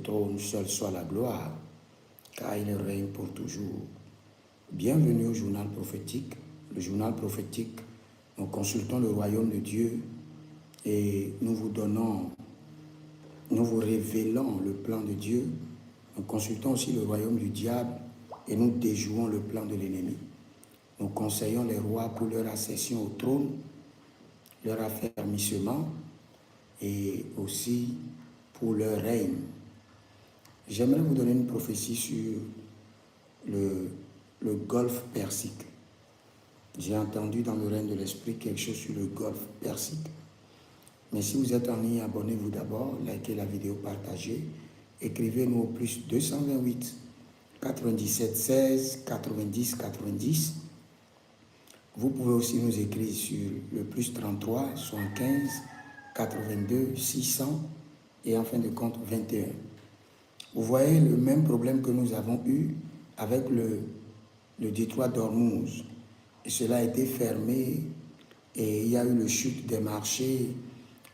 trône, seul soit la gloire, car il règne pour toujours. Bienvenue au journal prophétique. Le journal prophétique, nous consultons le royaume de Dieu et nous vous révélons le plan de Dieu. Nous consultons aussi le royaume du diable et nous déjouons le plan de l'ennemi. Nous conseillons les rois pour leur accession au trône, leur affermissement et aussi pour leur règne. J'aimerais vous donner une prophétie sur le golfe Persique. J'ai entendu dans le règne de l'esprit quelque chose sur le golfe Persique. Mais si vous êtes en ligne, abonnez-vous d'abord, likez la vidéo, partagez. Écrivez-nous au plus 228 97 16 90 90. Vous pouvez aussi nous écrire sur le plus 33 75 82 600 et en fin de compte 21. Vous voyez le même problème que nous avons eu avec le détroit d'Ormuz. Et cela a été fermé et il y a eu le chute des marchés,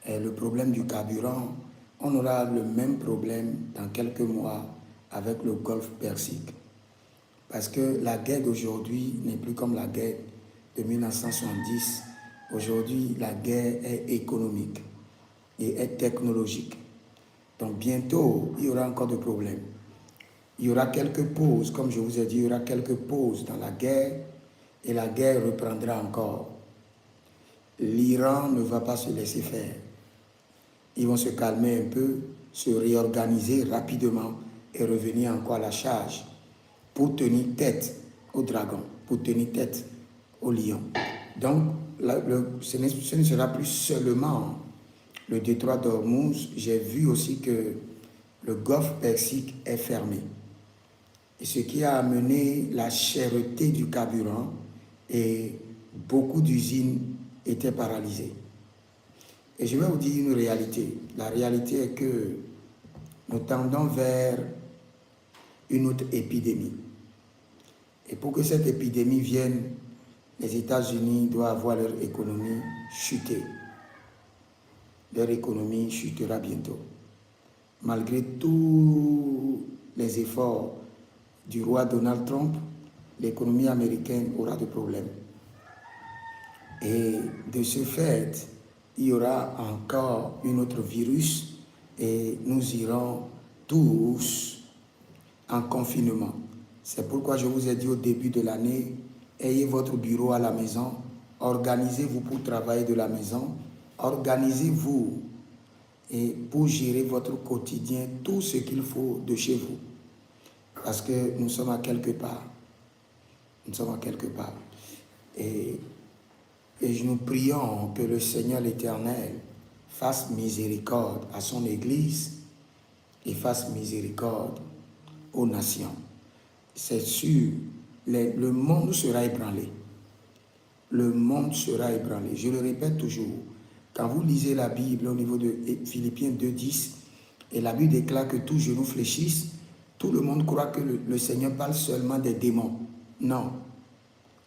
et le problème du carburant. On aura le même problème dans quelques mois avec le golfe Persique. Parce que la guerre d'aujourd'hui n'est plus comme la guerre de 1970. Aujourd'hui, la guerre est économique et est technologique. Donc bientôt, il y aura encore des problèmes. Il y aura quelques pauses, comme je vous ai dit, il y aura quelques pauses dans la guerre et la guerre reprendra encore. L'Iran ne va pas se laisser faire. Ils vont se calmer un peu, se réorganiser rapidement et revenir encore à la charge pour tenir tête au dragon, pour tenir tête au lion. Donc, ce ne sera plus seulement le détroit d'Ormuz. J'ai vu aussi que le golfe Persique est fermé. Et ce qui a amené la cherté du carburant et beaucoup d'usines étaient paralysées. Et je vais vous dire une réalité. La réalité est que nous tendons vers une autre épidémie. Et pour que cette épidémie vienne, les États-Unis doivent voir leur économie chuter. Leur économie chutera bientôt. Malgré tous les efforts du roi Donald Trump, l'économie américaine aura des problèmes. Et de ce fait, il y aura encore un autre virus et nous irons tous en confinement. C'est pourquoi je vous ai dit au début de l'année, ayez votre bureau à la maison, organisez-vous pour travailler de la maison, organisez-vous et pour gérer votre quotidien, tout ce qu'il faut de chez vous. Parce que nous sommes à quelque part. Nous sommes à quelque part. Et nous prions que le Seigneur l'Éternel fasse miséricorde à son Église et fasse miséricorde aux nations. C'est sûr, le monde sera ébranlé. Le monde sera ébranlé. Je le répète toujours, quand vous lisez la Bible au niveau de Philippiens 2:10, et la Bible déclare que tous genoux fléchissent, tout le monde croit que le Seigneur parle seulement des démons. Non.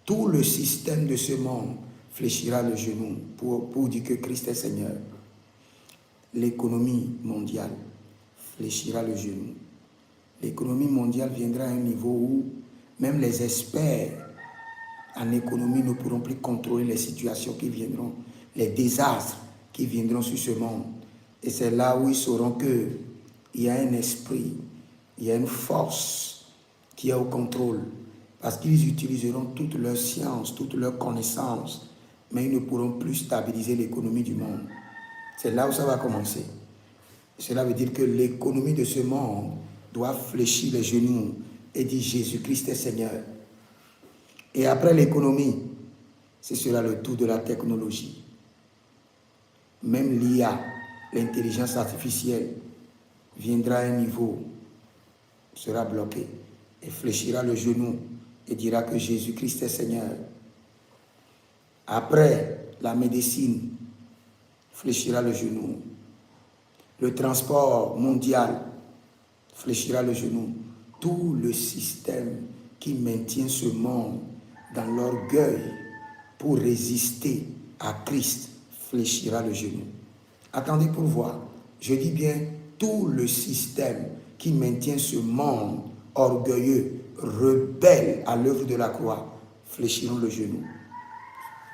Tout le système de ce monde fléchira le genou pour dire que Christ est Seigneur. L'économie mondiale fléchira le genou. L'économie mondiale viendra à un niveau où même les experts en économie ne pourront plus contrôler les situations qui viendront, les désastres qui viendront sur ce monde. Et c'est là où ils sauront qu'il y a un esprit, il y a une force qui est au contrôle. Parce qu'ils utiliseront toute leur science, toute leur connaissance, mais ils ne pourront plus stabiliser l'économie du monde. C'est là où ça va commencer. Cela veut dire que l'économie de ce monde doit fléchir les genoux et dire Jésus-Christ est Seigneur. Et après l'économie, ce sera le tour de la technologie. Même l'IA, l'intelligence artificielle, viendra à un niveau, sera bloqué et fléchira le genou et dira que Jésus-Christ est Seigneur. Après, la médecine fléchira le genou. Le transport mondial fléchira le genou. Tout le système qui maintient ce monde dans l'orgueil pour résister à Christ fléchira le genou. Attendez pour voir. Je dis bien tout le système qui maintient ce monde orgueilleux, rebelle à l'œuvre de la croix, fléchiront le genou.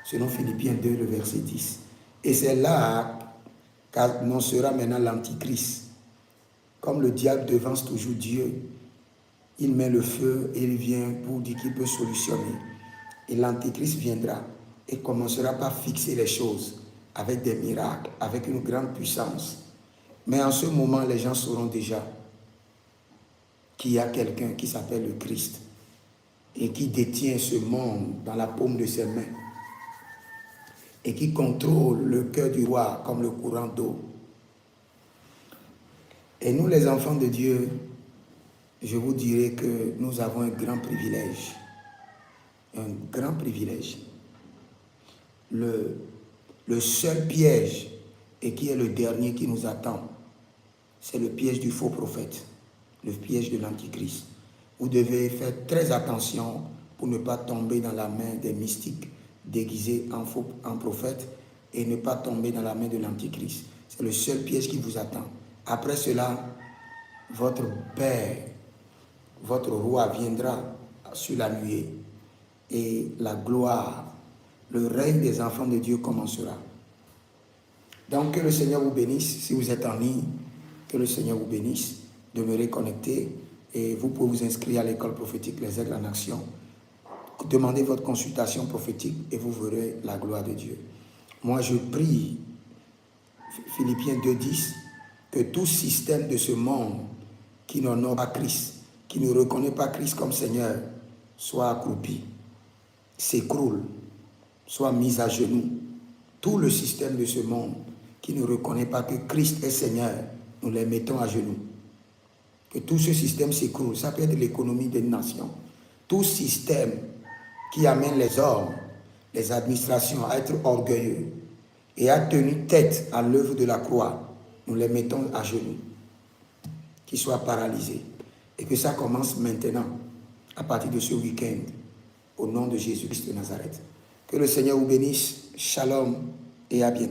Selon Philippiens 2, le verset 10. Et c'est là qu'annoncera maintenant l'Antichrist. Comme le diable devance toujours Dieu, il met le feu et il vient pour dire qu'il peut solutionner. Et l'Antichrist viendra et commencera par fixer les choses avec des miracles, avec une grande puissance. Mais en ce moment, les gens sauront déjà qu'il y a quelqu'un qui s'appelle le Christ et qui détient ce monde dans la paume de ses mains et qui contrôle le cœur du roi comme le courant d'eau. Et nous, les enfants de Dieu, je vous dirais que nous avons un grand privilège. Un grand privilège. Le seul piège, et qui est le dernier qui nous attend, c'est le piège du faux prophète, le piège de l'Antichrist. Vous devez faire très attention pour ne pas tomber dans la main des mystiques déguisés en prophètes et ne pas tomber dans la main de l'Antichrist. C'est le seul piège qui vous attend. Après cela, votre Père, votre roi viendra sur la nuée et la gloire, le règne des enfants de Dieu commencera. Donc que le Seigneur vous bénisse. Si vous êtes en ligne, que le Seigneur vous bénisse. Demeurez connectés et vous pouvez vous inscrire à l'école prophétique Les Aigles en Action. Demandez votre consultation prophétique et vous verrez la gloire de Dieu. Moi je prie, Philippiens 2:10, que tout système de ce monde qui n'honore pas Christ, qui ne reconnaît pas Christ comme Seigneur, soit accroupi, s'écroule, soit mis à genoux. Tout le système de ce monde qui ne reconnaît pas que Christ est Seigneur, nous les mettons à genoux. Que tout ce système s'écroule. Ça peut être l'économie des nations. Tout système qui amène les hommes, les administrations à être orgueilleux et à tenir tête à l'œuvre de la croix, nous les mettons à genoux. Qu'ils soient paralysés. Et que ça commence maintenant, à partir de ce week-end, au nom de Jésus-Christ de Nazareth. Que le Seigneur vous bénisse. Shalom et à bientôt.